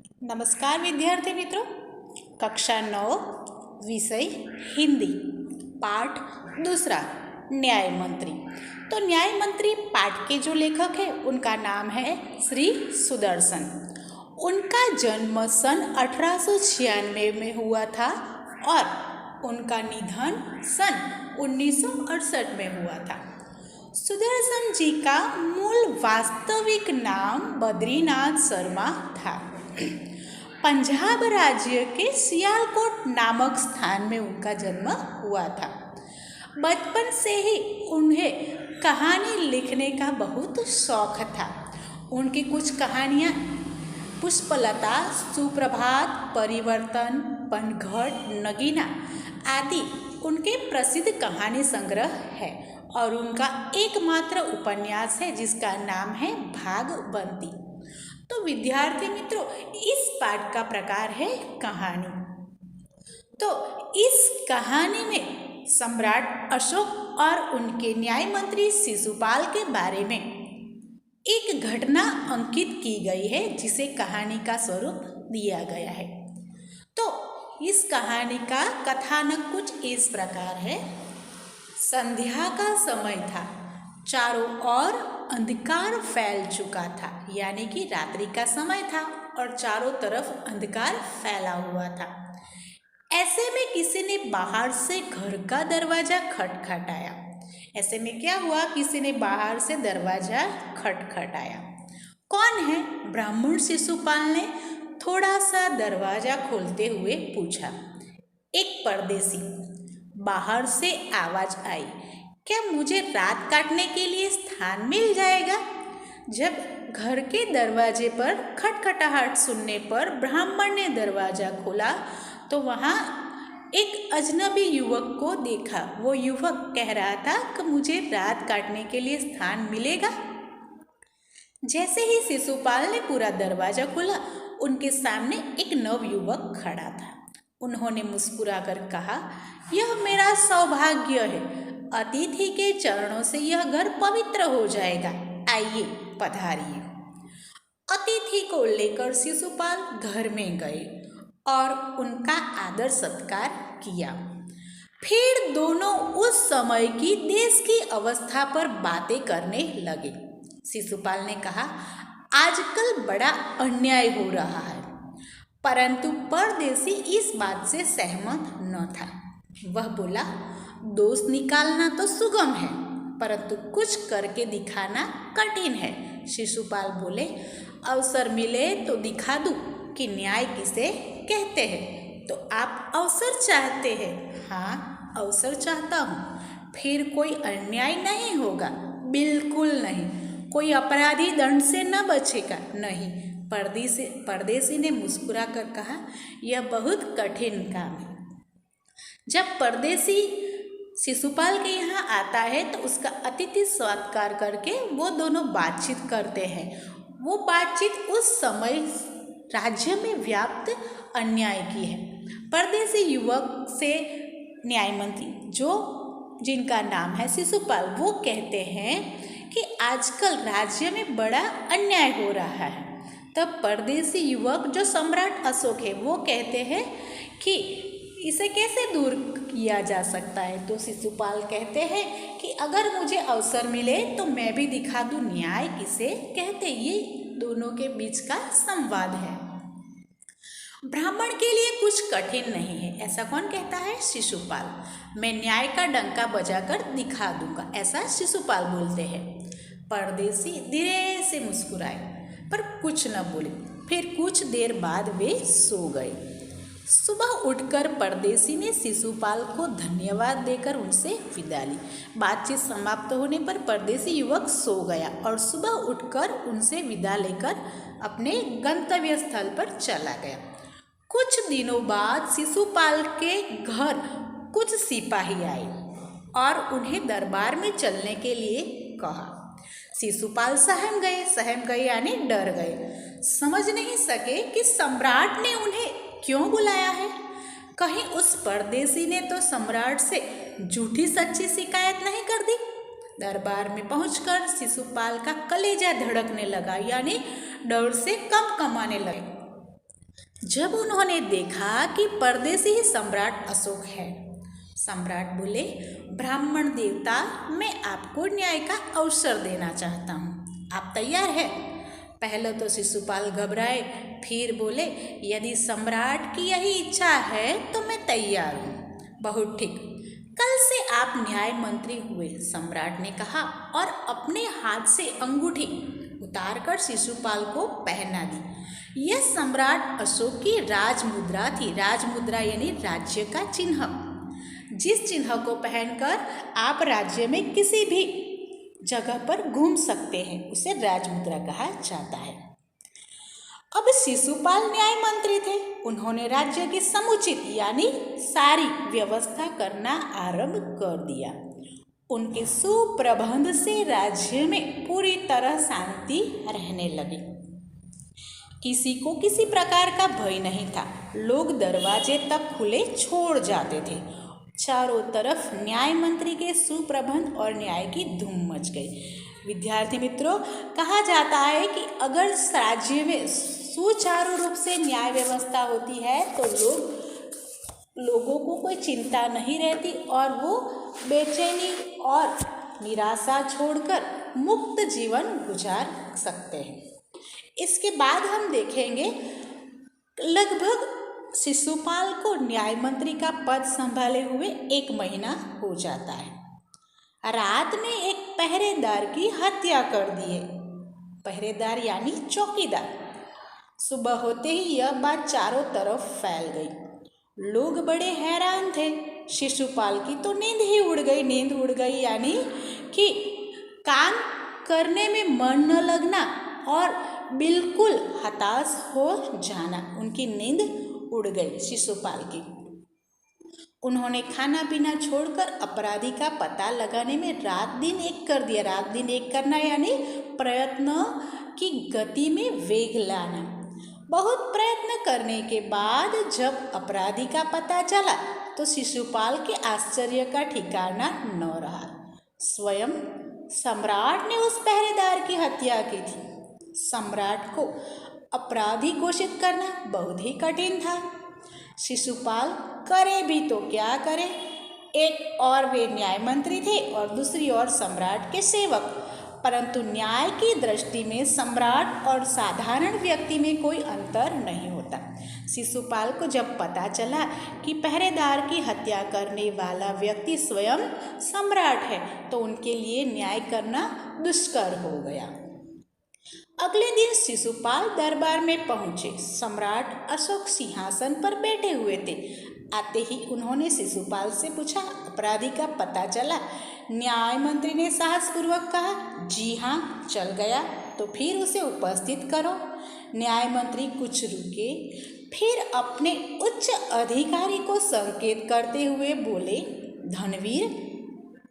नमस्कार विद्यार्थी मित्रों। कक्षा 9 विषय हिंदी पाठ दूसरा न्याय मंत्री। तो न्याय मंत्री पाठ के जो लेखक हैं उनका नाम है श्री सुदर्शन। उनका जन्म सन 1896 में हुआ था और उनका निधन सन 1968 में हुआ था। सुदर्शन जी का मूल वास्तविक नाम बद्रीनाथ शर्मा था। पंजाब राज्य के सियालकोट नामक स्थान में उनका जन्म हुआ था। बचपन से ही उन्हें कहानी लिखने का बहुत शौक था। उनकी कुछ कहानियाँ पुष्पलता, सुप्रभात, परिवर्तन, पनघट, नगीना आदि उनके प्रसिद्ध कहानी संग्रह है और उनका एकमात्र उपन्यास है जिसका नाम है भागवंती। तो विद्यार्थी मित्रों, इस पाठ का प्रकार है कहानी। तो इस कहानी में सम्राट अशोक और उनके न्याय मंत्री शिशुपाल के बारे में एक घटना अंकित की गई है जिसे कहानी का स्वरूप दिया गया है। तो इस कहानी का कथानक कुछ इस प्रकार है। संध्या का समय था, चारों ओर अंधकार फैल चुका था, यानी कि रात्रि का समय था और चारों तरफ अंधकार फैला हुआ था। ऐसे में किसी ने बाहर से घर का दरवाजा खटखटाया। ऐसे में क्या हुआ, किसी ने बाहर से दरवाजा खटखटाया। कौन है? ब्राह्मण शिशुपाल ने थोड़ा सा दरवाजा खोलते हुए पूछा। एक परदेसी। बाहर से आवाज आई, क्या मुझे रात काटने के लिए स्थान मिल जाएगा? जब घर के दरवाजे पर खटखटाहट सुनने पर ब्राह्मण ने दरवाजा खोला तो वहाँ एक अजनबी युवक को देखा। वो युवक कह रहा था कि मुझे रात काटने के लिए स्थान मिलेगा। जैसे ही शिशुपाल ने पूरा दरवाजा खोला, उनके सामने एक नव युवक खड़ा था। उन्होंने मुस्कुराकर कहा, यह मेरा सौभाग्य है। अतिथि के चरणों से यह घर पवित्र हो जाएगा। आइए, पधारिए। अतिथि को लेकर शिशुपाल घर में गए और उनका आदर सत्कार किया। फिर दोनों उस समय की देश की अवस्था पर बातें करने लगे। शिशुपाल ने कहा, आजकल बड़ा अन्याय हो रहा है। परंतु परदेसी इस बात से सहमत न था। वह बोला, दोष निकालना तो सुगम है, परंतु कुछ करके दिखाना कठिन है। शिशुपाल बोले, अवसर मिले तो दिखा दूं कि न्याय किसे कहते हैं। तो आप अवसर चाहते हैं? हाँ, अवसर चाहता हूँ। फिर कोई अन्याय नहीं होगा? बिल्कुल नहीं। कोई अपराधी दंड से न बचेगा? नहीं। परदेसी ने मुस्कुरा कर कहा, यह बहुत कठिन काम है। जब परदेसी शिशुपाल के यहाँ आता है तो उसका अतिथि सत्कार करके वो दोनों बातचीत करते हैं। वो बातचीत उस समय राज्य में व्याप्त अन्याय की है। परदेसी युवक से न्याय मंत्री जिनका नाम है शिशुपाल, वो कहते हैं कि आजकल राज्य में बड़ा अन्याय हो रहा है। तब परदेसी युवक जो सम्राट अशोक है वो कहते हैं कि इसे कैसे दूर किया जा सकता है। तो शिशुपाल कहते हैं कि अगर मुझे अवसर मिले तो मैं भी दिखा दूं न्याय किसे कहते। ये दोनों के बीच का संवाद है। ब्राह्मण के लिए कुछ कठिन नहीं है, ऐसा कौन कहता है? शिशुपाल। मैं न्याय का डंका बजाकर दिखा दूंगा, ऐसा शिशुपाल बोलते हैं। परदेसी धीरे से मुस्कुराए पर कुछ न बोले। फिर कुछ देर बाद वे सो गए। सुबह उठकर परदेसी ने शिशुपाल को धन्यवाद देकर उनसे विदा ली। बातचीत समाप्त होने पर परदेसी युवक सो गया और सुबह उठकर उनसे विदा लेकर अपने गंतव्य स्थल पर चला गया। कुछ दिनों बाद शिशुपाल के घर कुछ सिपाही आए और उन्हें दरबार में चलने के लिए कहा। शिशुपाल सहम गए यानी डर गए। समझ नहीं सके कि सम्राट ने उन्हें क्यों बुलाया है। कहीं उस परदेसी ने तो सम्राट से झूठी सच्ची शिकायत नहीं कर दी। दरबार में पहुंचकर शिशुपाल का कलेजा धड़कने लगा, यानी डर से कम कमाने लगे। जब उन्होंने देखा कि परदेसी ही सम्राट अशोक है, सम्राट बोले, ब्राह्मण देवता, मैं आपको न्याय का अवसर देना चाहता हूँ, आप तैयार हैं? पहले तो शिशुपाल घबराए, फिर बोले, यदि सम्राट की यही इच्छा है तो मैं तैयार हूँ। बहुत ठीक, कल से आप न्याय मंत्री हुए, सम्राट ने कहा और अपने हाथ से अंगूठी उतारकर शिशुपाल को पहना दी। यह सम्राट अशोक की राजमुद्रा थी। राजमुद्रा यानी राज्य का चिन्ह। जिस चिन्ह को पहनकर आप राज्य में किसी भी जगह पर घूम सकते हैं, उसे राजमुद्रा कहा जाता है। अब शिशुपाल न्याय मंत्री थे। उन्होंने राज्य की समुचित यानी सारी व्यवस्था करना आरंभ कर दिया। उनके सुप्रबंध से राज्य में पूरी तरह शांति रहने लगी। किसी को किसी प्रकार का भय नहीं था। लोग दरवाजे तक खुले छोड़ जाते थे। चारों तरफ न्याय मंत्री के सुप्रबंध और न्याय की धूम मच गई। विद्यार्थी मित्रों, कहा जाता है कि अगर राज्य में सुचारू रूप से न्याय व्यवस्था होती है तो लोगों को कोई चिंता नहीं रहती और वो बेचैनी और निराशा छोड़कर मुक्त जीवन गुजार सकते हैं। इसके बाद हम देखेंगे, लगभग शिशुपाल को न्याय मंत्री का पद संभाले हुए 1 महीना हो जाता है। रात में एक पहरेदार की हत्या कर दिए। पहरेदार यानी चौकीदार। सुबह होते ही यह बात चारों तरफ फैल गई। लोग बड़े हैरान थे। शिशुपाल की तो नींद ही उड़ गई। नींद उड़ गई यानी कि काम करने में मन न लगना और बिल्कुल हताश हो जाना। उनकी नींद उड़ गई शिशुपाल की। उन्होंने खाना पीना छोड़कर अपराधी का पता लगाने में रात दिन एक कर दिया। रात दिन एक करना यानी प्रयत्न की गति में वेग लाना। बहुत प्रयत्न करने के बाद जब अपराधी का पता चला तो शिशुपाल के आश्चर्य का ठिकाना न रहा। स्वयं सम्राट ने उस पहरेदार की हत्या की थी। सम्राट को अपराधी घोषित करना बहुत ही कठिन था। शिशुपाल करे भी तो क्या करे। एक और वे न्याय मंत्री थे और दूसरी ओर सम्राट के सेवक। परंतु न्याय की दृष्टि में सम्राट और साधारण व्यक्ति में कोई अंतर नहीं होता। शिशुपाल को जब पता चला कि पहरेदार की हत्या करने वाला व्यक्ति स्वयं सम्राट है तो उनके लिए न्याय करना दुष्कर हो गया। अगले दिन शिशुपाल दरबार में पहुंचे। सम्राट अशोक सिंहासन पर बैठे हुए थे। आते ही उन्होंने शिशुपाल से पूछा, अपराधी का पता चला? न्याय मंत्री ने साहसपूर्वक कहा, जी हाँ, चल गया। तो फिर उसे उपस्थित करो। न्याय मंत्री कुछ रुके, फिर अपने उच्च अधिकारी को संकेत करते हुए बोले, धनवीर।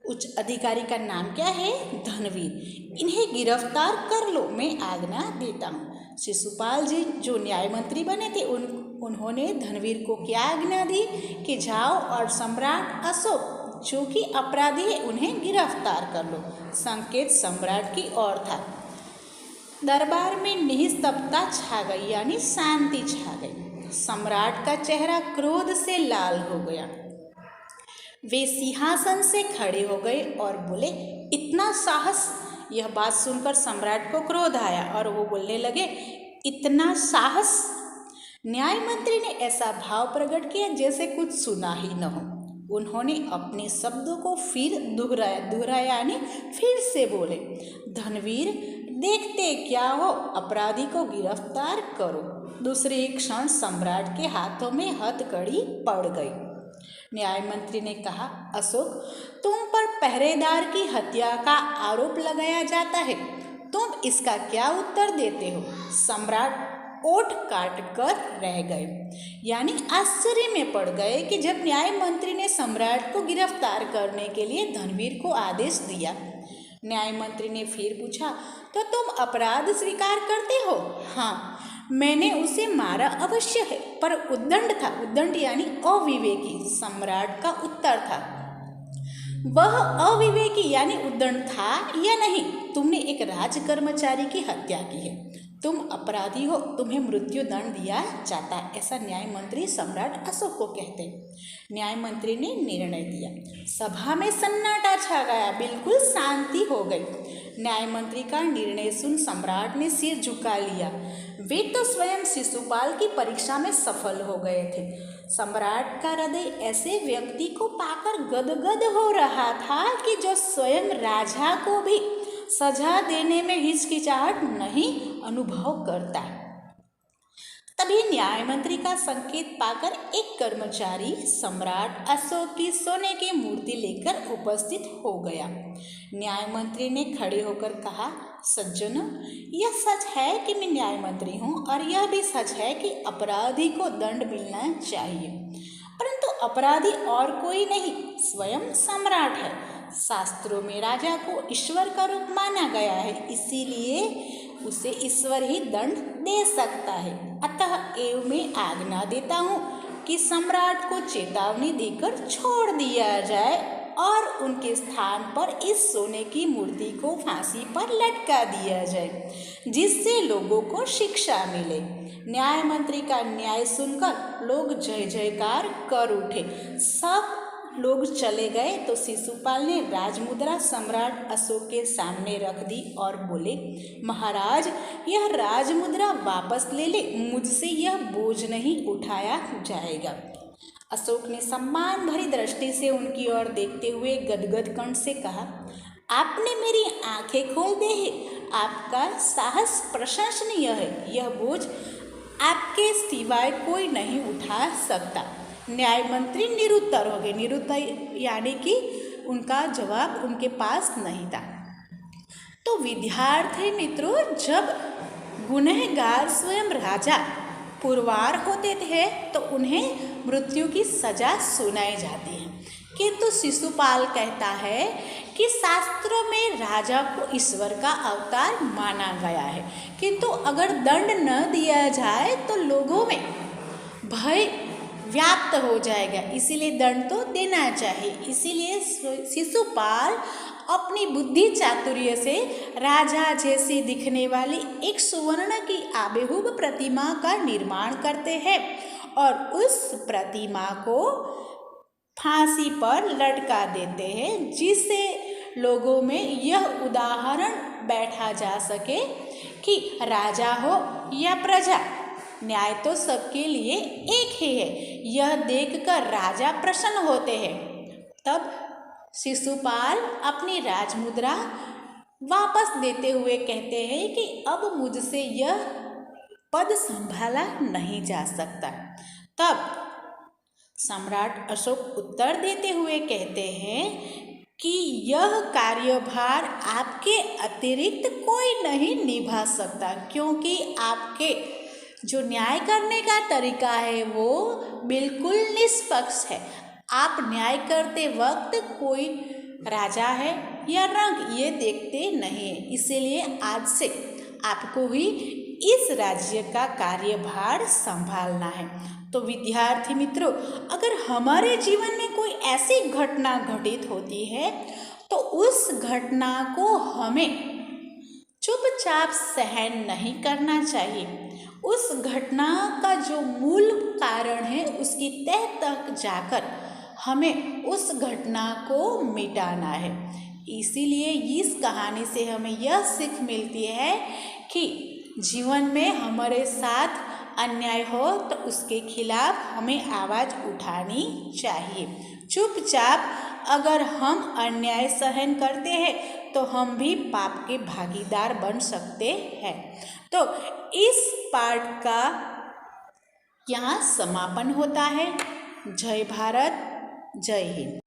उच्च अधिकारी का नाम क्या है? धनवीर। इन्हें गिरफ्तार कर लो, मैं आज्ञा देता हूँ। शिशुपाल जी जो न्याय मंत्री बने थे उन्होंने धनवीर को क्या आज्ञा दी कि जाओ और सम्राट अशोक जो कि अपराधी है उन्हें गिरफ्तार कर लो। संकेत सम्राट की ओर था। दरबार में निस्तब्धता छा गई यानी शांति छा गई। सम्राट का चेहरा क्रोध से लाल हो गया। वे सिंहासन से खड़े हो गए और बोले, इतना साहस? यह बात सुनकर सम्राट को क्रोध आया और वो बोलने लगे, इतना साहस? न्याय मंत्री ने ऐसा भाव प्रकट किया जैसे कुछ सुना ही न हो। उन्होंने अपने शब्दों को फिर दोहराया यानी फिर से बोले, धनवीर, देखते क्या हो, अपराधी को गिरफ्तार करो। दूसरे क्षण सम्राट के हाथों में हथकड़ी पड़ गई। न्याय मंत्री ने कहा, अशोक, तुम पर पहरेदार की हत्या का आरोप लगाया जाता है, तुम इसका क्या उत्तर देते हो? सम्राट ओठ काट कर रह गए यानी आश्चर्य में पड़ गए कि जब न्याय मंत्री ने सम्राट को गिरफ्तार करने के लिए धनवीर को आदेश दिया। न्याय मंत्री ने फिर पूछा, तो तुम अपराध स्वीकार करते हो? हाँ, मैंने उसे मारा अवश्य है, पर उद्दंड था। उद्दंड यानी अविवेकी। सम्राट का उत्तर था, वह अविवेकी यानी उद्दंड था या नहीं? तुमने एक राज कर्मचारी की हत्या की है। तुम अपराधी हो, तुम्हें मृत्यु दंड दिया जाता है, ऐसा न्याय मंत्री सम्राट अशोक को कहते। न्याय मंत्री ने निर्णय दिया। सभा में सन्नाटा छा गया, बिल्कुल शांति हो गई। न्याय मंत्री का निर्णय सुन सम्राट ने सिर झुका लिया। वे तो स्वयं शिशुपाल की परीक्षा में सफल हो गए थे। सम्राट का हृदय ऐसे व्यक्ति को पाकर गदगद हो रहा था कि जो स्वयं राजा को भी सजा देने में हिचकिचाहट नहीं अनुभव करता। तभी न्याय मंत्री का संकेत पाकर एक कर्मचारी सम्राट अशोक की सोने की मूर्ति लेकर उपस्थित हो गया। न्याय मंत्री ने खड़े होकर कहा, सज्जनों, यह सच है कि मैं न्याय मंत्री हूँ और यह भी सच है कि अपराधी को दंड मिलना चाहिए, परंतु अपराधी और कोई नहीं, स्वयं सम्राट है। शास्त्रों में राजा को ईश्वर का रूप माना गया है, इसीलिए उसे ईश्वर ही दंड दे सकता है। अतः एवं मैं आज्ञा देता हूँ कि सम्राट को चेतावनी देकर छोड़ दिया जाए और उनके स्थान पर इस सोने की मूर्ति को फांसी पर लटका दिया जाए, जिससे लोगों को शिक्षा मिले। न्याय मंत्री का न्याय सुनकर लोग जय जयकार कर उठे। सब लोग चले गए तो शिशुपाल ने राजमुद्रा सम्राट अशोक के सामने रख दी और बोले, महाराज, यह राजमुद्रा वापस ले ले, मुझसे यह बोझ नहीं उठाया जाएगा। अशोक ने सम्मान भरी दृष्टि से उनकी ओर देखते हुए गदगद कंठ से कहा, आपने मेरी आंखें खोल दी है, आपका साहस प्रशंसनीय है। यह बोझ आपके सिवाय कोई नहीं उठा सकता। न्याय मंत्री निरुत्तर हो गए। निरुत्तर यानी कि उनका जवाब उनके पास नहीं था। तो विद्यार्थी मित्रों, जब गुनहगार स्वयं राजा पुरवार होते थे तो उन्हें मृत्यु की सजा सुनाई जाती है, किंतु शिशुपाल कहता है कि शास्त्रों में राजा को ईश्वर का अवतार माना गया है, किंतु अगर दंड न दिया जाए तो लोगों में भय व्याप्त हो जाएगा, इसीलिए दंड तो देना चाहिए। इसीलिए शिशुपाल अपनी बुद्धि चातुर्य से राजा जैसी दिखने वाली एक सुवर्ण की आबेहूब प्रतिमा का निर्माण करते हैं और उस प्रतिमा को फांसी पर लटका देते हैं, जिससे लोगों में यह उदाहरण बैठा जा सके कि राजा हो या प्रजा, न्याय तो सबके लिए एक ही है। यह देखकर राजा प्रसन्न होते हैं। तब शिशुपाल अपनी राजमुद्रा वापस देते हुए कहते हैं कि अब मुझसे यह पद संभाला नहीं जा सकता। तब सम्राट अशोक उत्तर देते हुए कहते हैं कि यह कार्यभार आपके अतिरिक्त कोई नहीं निभा सकता, क्योंकि आपके जो न्याय करने का तरीका है वो बिल्कुल निष्पक्ष है। आप न्याय करते वक्त कोई राजा है या रंग ये देखते नहीं है, इसीलिए आज से आपको ही इस राज्य का कार्यभार संभालना है। तो विद्यार्थी मित्रों, अगर हमारे जीवन में कोई ऐसी घटना घटित होती है तो उस घटना को हमें चुपचाप सहन नहीं करना चाहिए। उस घटना का जो मूल कारण है उसकी तह तक जाकर हमें उस घटना को मिटाना है। इसीलिए इस कहानी से हमें यह सीख मिलती है कि जीवन में हमारे साथ अन्याय हो तो उसके खिलाफ हमें आवाज़ उठानी चाहिए। चुपचाप अगर हम अन्याय सहन करते हैं तो हम भी पाप के भागीदार बन सकते हैं। तो इस पाठ का यहाँ समापन होता है। जय भारत, जय हिंद।